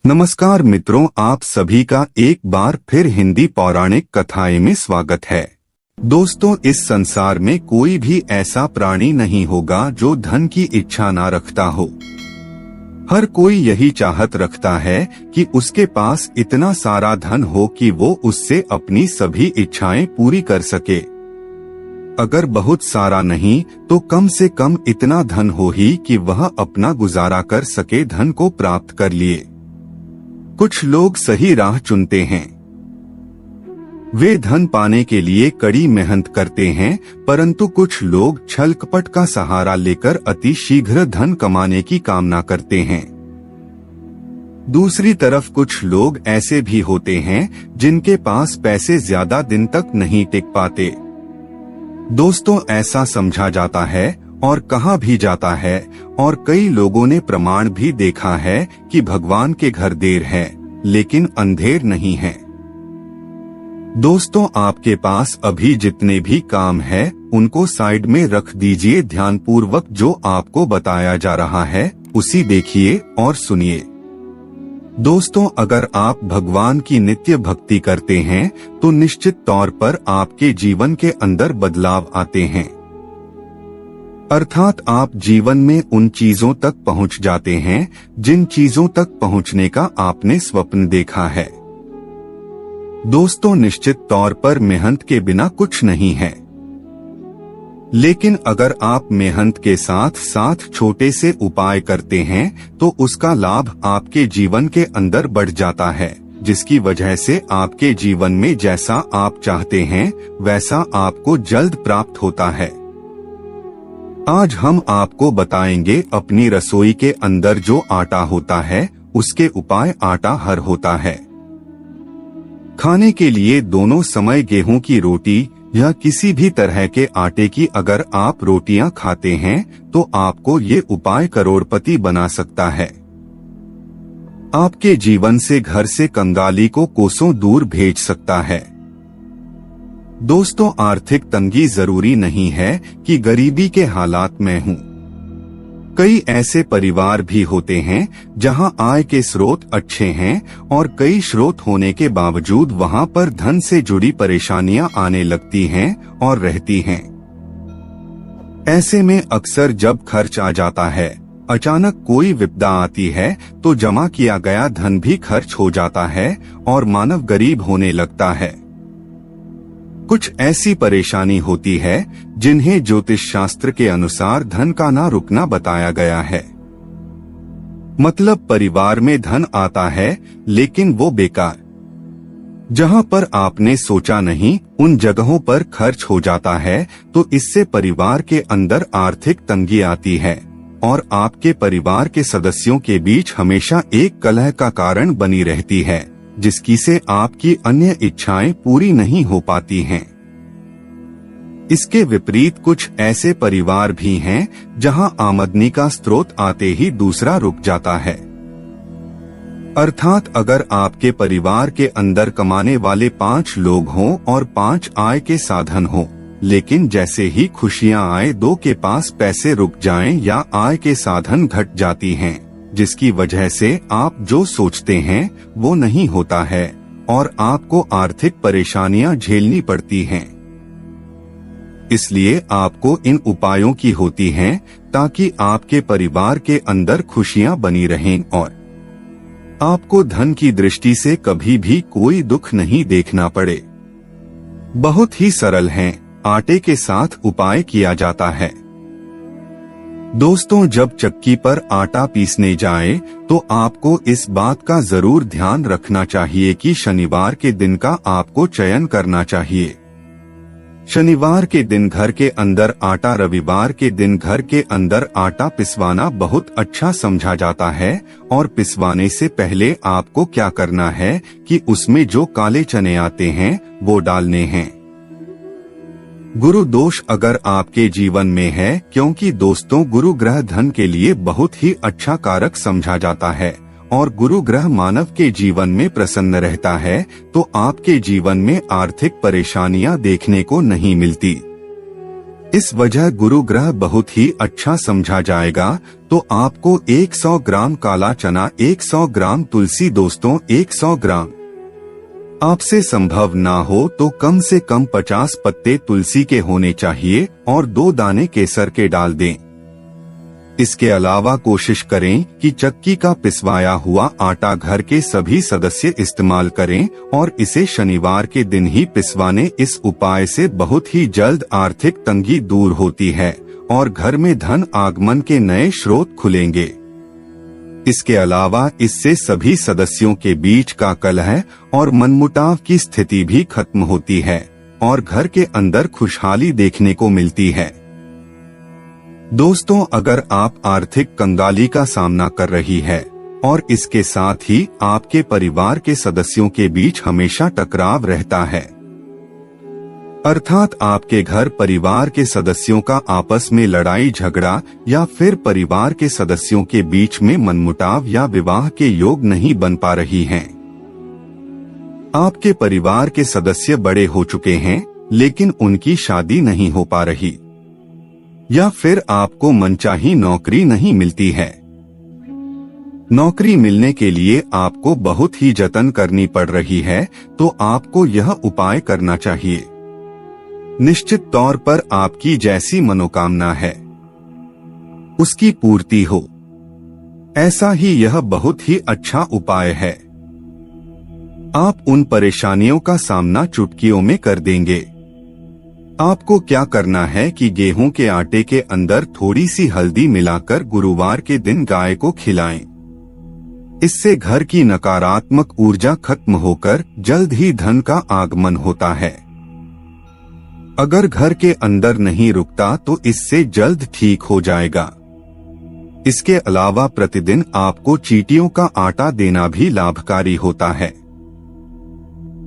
नमस्कार मित्रों, आप सभी का एक बार फिर हिंदी पौराणिक कथाएं में स्वागत है। दोस्तों, इस संसार में कोई भी ऐसा प्राणी नहीं होगा जो धन की इच्छा ना रखता हो। हर कोई यही चाहत रखता है कि उसके पास इतना सारा धन हो कि वो उससे अपनी सभी इच्छाएं पूरी कर सके। अगर बहुत सारा नहीं तो कम से कम इतना धन हो ही कि वह अपना गुजारा कर सके, धन को प्राप्त कर लिए। कुछ लोग सही राह चुनते हैं। वे धन पाने के लिए कड़ी मेहनत करते हैं, परंतु कुछ लोग छल कपट का सहारा लेकर अति शीघ्र धन कमाने की कामना करते हैं। दूसरी तरफ कुछ लोग ऐसे भी होते हैं जिनके पास पैसे ज्यादा दिन तक नहीं टिक पाते। दोस्तों, ऐसा समझा जाता है और कहा भी जाता है, और कई लोगों ने प्रमाण भी देखा है कि भगवान के घर देर है लेकिन अंधेर नहीं है। दोस्तों, आपके पास अभी जितने भी काम है उनको साइड में रख दीजिए। ध्यानपूर्वक जो आपको बताया जा रहा है उसी देखिए और सुनिए। दोस्तों, अगर आप भगवान की नित्य भक्ति करते हैं तो निश्चित तौर पर आपके जीवन के अंदर बदलाव आते हैं। अर्थात आप जीवन में उन चीजों तक पहुंच जाते हैं जिन चीजों तक पहुंचने का आपने स्वप्न देखा है। दोस्तों, निश्चित तौर पर मेहनत के बिना कुछ नहीं है, लेकिन अगर आप मेहनत के साथ साथ छोटे से उपाय करते हैं तो उसका लाभ आपके जीवन के अंदर बढ़ जाता है, जिसकी वजह से आपके जीवन में जैसा आप चाहते हैं वैसा आपको जल्द प्राप्त होता है। आज हम आपको बताएंगे अपनी रसोई के अंदर जो आटा होता है उसके उपाय। आटा हर होता है। खाने के लिए दोनों समय गेहूं की रोटी या किसी भी तरह के आटे की अगर आप रोटियां खाते हैं तो आपको ये उपाय करोड़पति बना सकता है। आपके जीवन से घर से कंगाली को कोसों दूर भेज सकता है। दोस्तों, आर्थिक तंगी जरूरी नहीं है कि गरीबी के हालात में हूँ। कई ऐसे परिवार भी होते हैं जहां आय के स्रोत अच्छे हैं और कई स्रोत होने के बावजूद वहां पर धन से जुड़ी परेशानियां आने लगती हैं और रहती हैं। ऐसे में अक्सर जब खर्च आ जाता है, अचानक कोई विपदा आती है तो जमा किया गया धन भी खर्च हो जाता है और मानव गरीब होने लगता है। कुछ ऐसी परेशानी होती है जिन्हें ज्योतिष शास्त्र के अनुसार धन का ना रुकना बताया गया है। मतलब परिवार में धन आता है लेकिन वो बेकार, जहां पर आपने सोचा नहीं उन जगहों पर खर्च हो जाता है, तो इससे परिवार के अंदर आर्थिक तंगी आती है और आपके परिवार के सदस्यों के बीच हमेशा एक कलह का कारण बनी रहती है, जिसकी से आपकी अन्य इच्छाएं पूरी नहीं हो पाती हैं। इसके विपरीत कुछ ऐसे परिवार भी हैं जहां आमदनी का स्रोत आते ही दूसरा रुक जाता है। अर्थात अगर आपके परिवार के अंदर कमाने वाले 5 लोग हों और 5 आय के साधन हों, लेकिन जैसे ही खुशियां आए 2 के पास पैसे रुक जाएं या आय के साधन घट जाती हैं, जिसकी वजह से आप जो सोचते हैं वो नहीं होता है और आपको आर्थिक परेशानियां झेलनी पड़ती हैं। इसलिए आपको इन उपायों की होती हैं ताकि आपके परिवार के अंदर खुशियां बनी रहें और आपको धन की दृष्टि से कभी भी कोई दुख नहीं देखना पड़े। बहुत ही सरल हैं, आटे के साथ उपाय किया जाता है। दोस्तों, जब चक्की पर आटा पीसने जाएं, तो आपको इस बात का जरूर ध्यान रखना चाहिए कि शनिवार के दिन का आपको चयन करना चाहिए। शनिवार के दिन घर के अंदर आटा, रविवार के दिन घर के अंदर आटा पिसवाना बहुत अच्छा समझा जाता है। और पिसवाने से पहले आपको क्या करना है कि उसमें जो काले चने आते हैं वो डालने हैं। गुरु दोष अगर आपके जीवन में है, क्योंकि दोस्तों गुरु ग्रह धन के लिए बहुत ही अच्छा कारक समझा जाता है और गुरु ग्रह मानव के जीवन में प्रसन्न रहता है, तो आपके जीवन में आर्थिक परेशानियां देखने को नहीं मिलती। इस वजह गुरु ग्रह बहुत ही अच्छा समझा जाएगा। तो आपको 100 ग्राम काला चना, 100 ग्राम तुलसी, दोस्तों 100 ग्राम आपसे संभव ना हो तो कम से कम 50 पत्ते तुलसी के होने चाहिए और 2 दाने केसर के डाल दें। इसके अलावा कोशिश करें कि चक्की का पिसवाया हुआ आटा घर के सभी सदस्य इस्तेमाल करें और इसे शनिवार के दिन ही पिसवाने। इस उपाय से बहुत ही जल्द आर्थिक तंगी दूर होती है और घर में धन आगमन के नए स्रोत खुलेंगे। इसके अलावा इससे सभी सदस्यों के बीच का कलह और मनमुटाव की स्थिति भी खत्म होती है और घर के अंदर खुशहाली देखने को मिलती है। दोस्तों, अगर आप आर्थिक कंगाली का सामना कर रही है और इसके साथ ही आपके परिवार के सदस्यों के बीच हमेशा टकराव रहता है, अर्थात आपके घर परिवार के सदस्यों का आपस में लड़ाई झगड़ा या फिर परिवार के सदस्यों के बीच में मनमुटाव या विवाह के योग नहीं बन पा रही हैं। आपके परिवार के सदस्य बड़े हो चुके हैं लेकिन उनकी शादी नहीं हो पा रही, या फिर आपको मनचाही नौकरी नहीं मिलती है। नौकरी मिलने के लिए आपको बहुत ही जतन करनी पड़ रही है, तो आपको यह उपाय करना चाहिए। निश्चित तौर पर आपकी जैसी मनोकामना है उसकी पूर्ति हो, ऐसा ही यह बहुत ही अच्छा उपाय है। आप उन परेशानियों का सामना चुटकियों में कर देंगे। आपको क्या करना है कि गेहूं के आटे के अंदर थोड़ी सी हल्दी मिलाकर गुरुवार के दिन गाय को खिलाएं। इससे घर की नकारात्मक ऊर्जा खत्म होकर जल्द ही धन का आगमन होता है। अगर घर के अंदर नहीं रुकता तो इससे जल्द ठीक हो जाएगा। इसके अलावा प्रतिदिन आपको चींटियों का आटा देना भी लाभकारी होता है।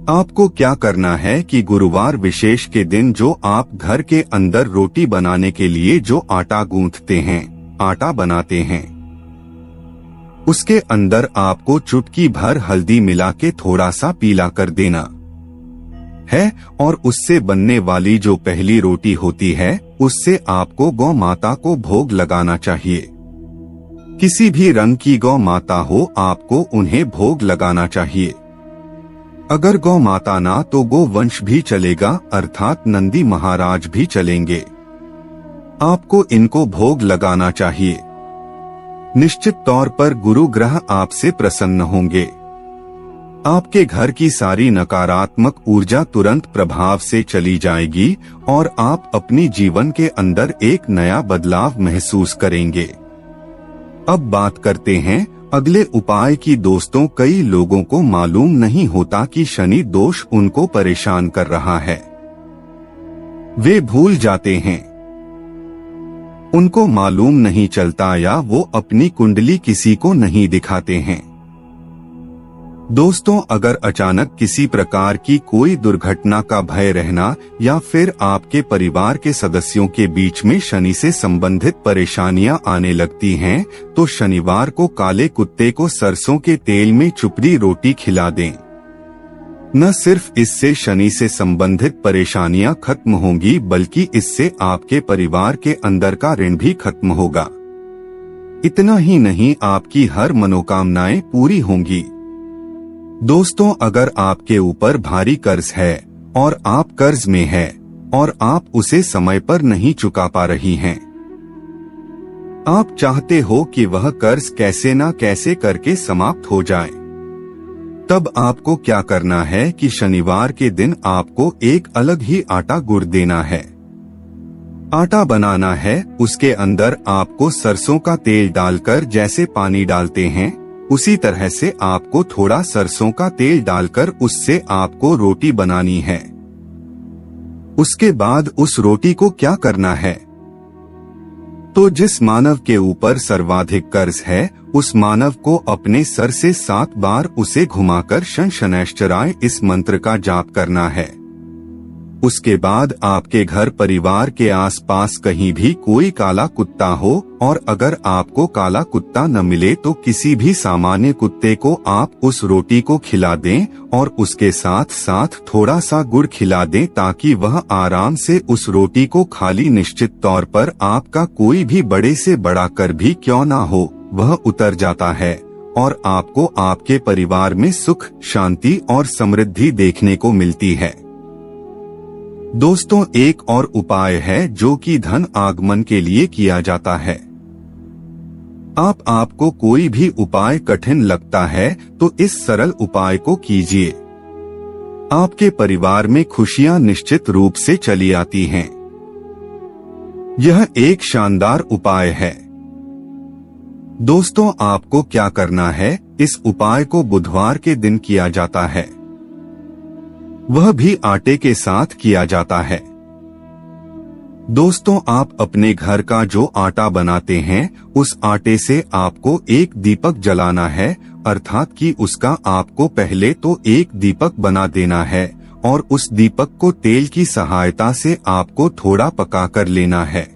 आपको क्या करना है कि गुरुवार विशेष के दिन जो आप घर के अंदर रोटी बनाने के लिए जो आटा गूंथते हैं, आटा बनाते हैं, उसके अंदर आपको चुटकी भर हल्दी मिला के थोड़ा सा पीला कर देना है और उससे बनने वाली जो पहली रोटी होती है उससे आपको गौ माता को भोग लगाना चाहिए। किसी भी रंग की गौ माता हो, आपको उन्हें भोग लगाना चाहिए। अगर गौ माता ना तो गो वंश भी चलेगा, अर्थात नंदी महाराज भी चलेंगे। आपको इनको भोग लगाना चाहिए। निश्चित तौर पर गुरु ग्रह आपसे प्रसन्न होंगे। आपके घर की सारी नकारात्मक ऊर्जा तुरंत प्रभाव से चली जाएगी और आप अपनी जीवन के अंदर एक नया बदलाव महसूस करेंगे। अब बात करते हैं अगले उपाय की। दोस्तों, कई लोगों को मालूम नहीं होता कि शनि दोष उनको परेशान कर रहा है। वे भूल जाते हैं, उनको मालूम नहीं चलता या वो अपनी कुंडली किसी को नहीं दिखाते हैं। दोस्तों, अगर अचानक किसी प्रकार की कोई दुर्घटना का भय रहना या फिर आपके परिवार के सदस्यों के बीच में शनि से संबंधित परेशानियां आने लगती हैं, तो शनिवार को काले कुत्ते को सरसों के तेल में चुपड़ी रोटी खिला दें। न सिर्फ इससे शनि से संबंधित परेशानियां खत्म होंगी, बल्कि इससे आपके परिवार के अंदर का ऋण भी खत्म होगा। इतना ही नहीं, आपकी हर मनोकामनाएं पूरी होंगी। दोस्तों, अगर आपके ऊपर भारी कर्ज है और आप कर्ज में हैं और आप उसे समय पर नहीं चुका पा रही हैं, आप चाहते हो कि वह कर्ज कैसे ना कैसे करके समाप्त हो जाए, तब आपको क्या करना है कि शनिवार के दिन आपको एक अलग ही आटा गुड़ देना है। आटा बनाना है, उसके अंदर आपको सरसों का तेल डालकर जैसे पानी डालते हैं उसी तरह से आपको थोड़ा सरसों का तेल डालकर उससे आपको रोटी बनानी है। उसके बाद उस रोटी को क्या करना है, तो जिस मानव के ऊपर सर्वाधिक कर्ज है उस मानव को अपने सर से 7 बार उसे घुमाकर शनशनैश्चराय इस मंत्र का जाप करना है। उसके बाद आपके घर परिवार के आसपास कहीं भी कोई काला कुत्ता हो, और अगर आपको काला कुत्ता न मिले तो किसी भी सामान्य कुत्ते को आप उस रोटी को खिला दें और उसके साथ साथ थोड़ा सा गुड़ खिला दें, ताकि वह आराम से उस रोटी को खा ले। निश्चित तौर पर आपका कोई भी बड़े से बड़ा कर भी क्यों ना हो, वह उतर जाता है और आपको आपके परिवार में सुख, शांति और समृद्धि देखने को मिलती है। दोस्तों, एक और उपाय है जो कि धन आगमन के लिए किया जाता है। आपको कोई भी उपाय कठिन लगता है तो इस सरल उपाय को कीजिए। आपके परिवार में खुशियां निश्चित रूप से चली आती हैं। यह एक शानदार उपाय है। दोस्तों, आपको क्या करना है, इस उपाय को बुधवार के दिन किया जाता है, वह भी आटे के साथ किया जाता है। दोस्तों, आप अपने घर का जो आटा बनाते हैं उस आटे से आपको एक दीपक जलाना है, अर्थात कि उसका आपको पहले तो एक दीपक बना देना है और उस दीपक को तेल की सहायता से आपको थोड़ा पकाकर लेना है।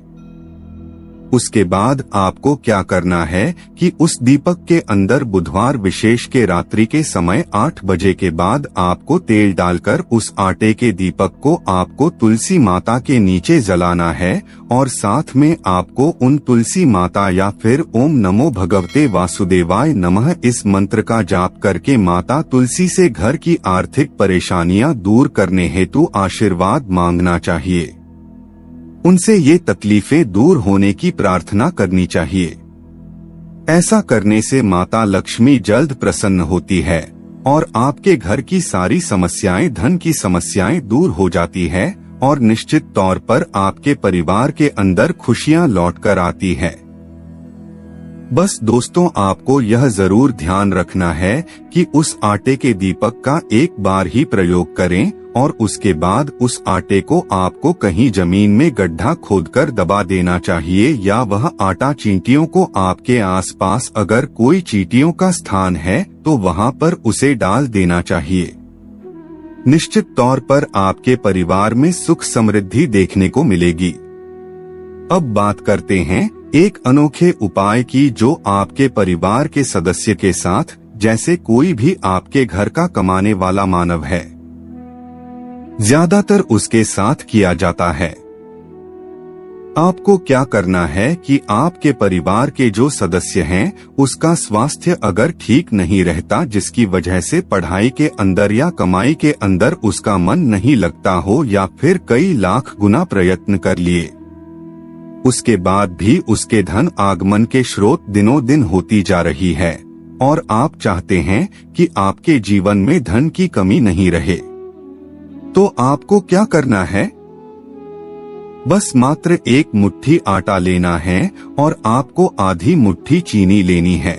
उसके बाद आपको क्या करना है कि उस दीपक के अंदर बुधवार विशेष के रात्रि के समय 8 बजे के बाद आपको तेल डालकर उस आटे के दीपक को आपको तुलसी माता के नीचे जलाना है और साथ में आपको उन तुलसी माता या फिर ओम नमो भगवते वासुदेवाय नमः इस मंत्र का जाप करके माता तुलसी से घर की आर्थिक परेशानियां दूर करने हेतु आशीर्वाद मांगना चाहिए। उनसे ये तकलीफें दूर होने की प्रार्थना करनी चाहिए। ऐसा करने से माता लक्ष्मी जल्द प्रसन्न होती है और आपके घर की सारी समस्याएं, धन की समस्याएं दूर हो जाती है और निश्चित तौर पर आपके परिवार के अंदर खुशियां लौटकर आती है। बस दोस्तों, आपको यह जरूर ध्यान रखना है कि उस आटे के दीपक का एक बार ही प्रयोग करें और उसके बाद उस आटे को आपको कहीं जमीन में गड्ढा खोदकर दबा देना चाहिए, या वह आटा चींटियों को आपके आसपास अगर कोई चींटियों का स्थान है तो वहां पर उसे डाल देना चाहिए। निश्चित तौर पर आपके परिवार में सुख समृद्धि देखने को मिलेगी। अब बात करते हैं एक अनोखे उपाय की जो आपके परिवार के सदस्य के साथ, जैसे कोई भी आपके घर का कमाने वाला मानव है, ज्यादातर उसके साथ किया जाता है। आपको क्या करना है कि आपके परिवार के जो सदस्य हैं उसका स्वास्थ्य अगर ठीक नहीं रहता, जिसकी वजह से पढ़ाई के अंदर या कमाई के अंदर उसका मन नहीं लगता हो, या फिर कई लाख गुना प्रयत्न कर लिए उसके बाद भी उसके धन आगमन के स्रोत दिनों दिन होती जा रही है और आप चाहते हैं कि आपके जीवन में धन की कमी नहीं रहे, तो आपको क्या करना है? बस मात्र एक मुट्ठी आटा लेना है और आपको आधी मुट्ठी चीनी लेनी है।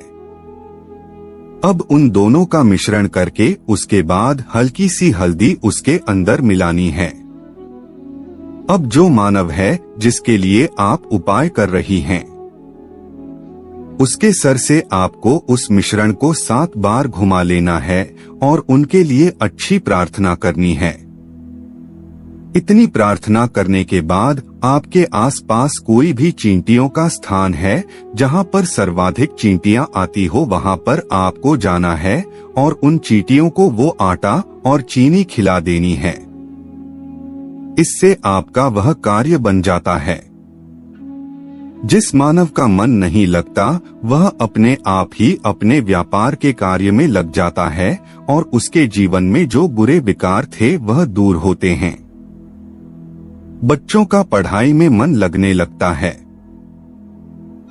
अब उन दोनों का मिश्रण करके उसके बाद हल्की सी हल्दी उसके अंदर मिलानी है। अब जो मानव है जिसके लिए आप उपाय कर रही हैं, उसके सर से आपको उस मिश्रण को 7 बार घुमा लेना है और उनके लिए अच्छी प्रार्थना करनी है। इतनी प्रार्थना करने के बाद आपके आसपास कोई भी चींटियों का स्थान है जहां पर सर्वाधिक चींटियां आती हो, वहां पर आपको जाना है और उन चींटियों को वो आटा और चीनी खिला देनी है। इससे आपका वह कार्य बन जाता है। जिस मानव का मन नहीं लगता वह अपने आप ही अपने व्यापार के कार्य में लग जाता है और उसके जीवन में जो बुरे विकार थे वह दूर होते हैं। बच्चों का पढ़ाई में मन लगने लगता है।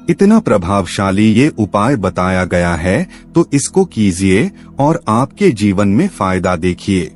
इतना प्रभावशाली ये उपाय बताया गया है, तो इसको कीजिए और आपके जीवन में फायदा देखिए।